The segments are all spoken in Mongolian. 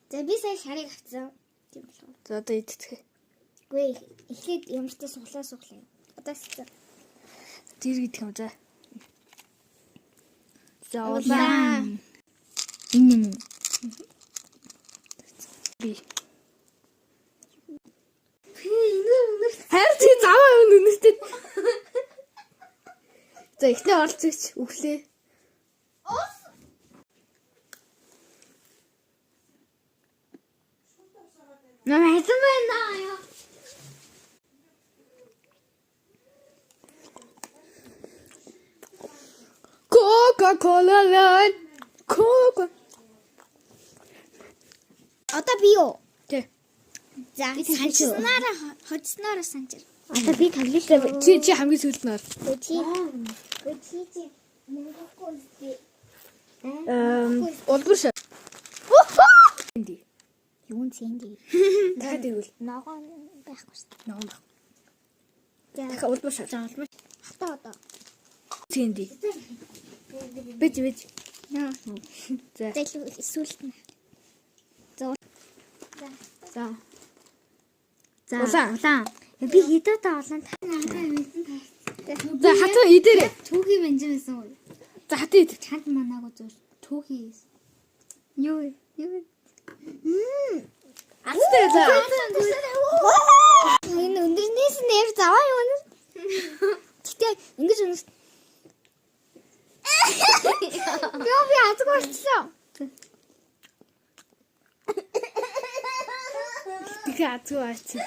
За би сая шарыг авсан. Тийм болохоор. За одоо идэх. Гүй эхлээд ямартай суглаа. Одоо хэвчээ. Тэр идэх юм за. За Улаан. Энэ би. Харин чи заваа юу нүнэстэй. За эхлээ оролцогч өглөө. Намайсан байна яа. Coca-Cola Light. Coca. Одоо би юу? Тэ. За санчснараа хоцснороо санчир. Одоо би таглалаа. Чи хамгийн сүүлд нь ор. Чи Монгол Улбар шаа. Энди. юун цэнди. Дахиад ирвэл. Ногоон байхгүй шүү дээ. Ногоон баг. Дахиад улбар шаа. За улмаа. Хата одоо. Энди. Бэж. Яа. За. Эсвэл нь. За. Улаан. Би хэдэ та улаан та. За хатуу идэрээ. Түүхий бенжимсэн үү? За хатуу идэх. Чанд манааго зур түүхий. Юу? Астай за. Энэ өндөрнөөс нэр заваа юу? Гэтэ ингэж өнөс. Би азг болчихсон. Тэгээ азгүй аачих.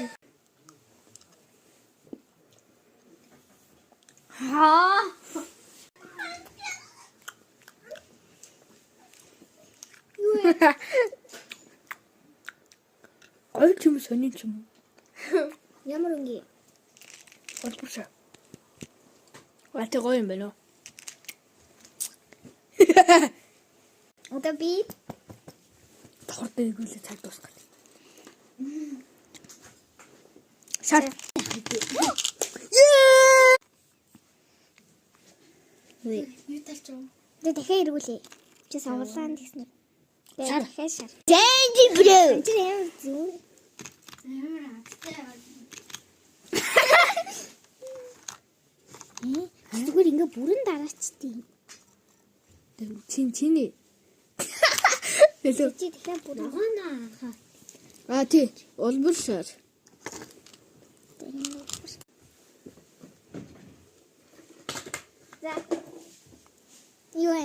Аа. Ой ч юм сонин ч юм. Ямар өнгийн? Улбар шаа. Ват гоё юм байна уу? Одоо би Торд дээгүүлээ цаг дуусгах. Шар. юу талч юм? Тэ дахиад эргүүлээ. Чи савлаан гэсэн. Шар. Дахиад шар. Зэнди бро. Чи ямар зүг? Ямар аттай. Зүгээр ингээ бүрэн дараачдیں۔ Чиний. Хэлээ. Чи дахиад бүрэн. Ногоонаа. А тий. Улбар шаар. За. Юу вэ?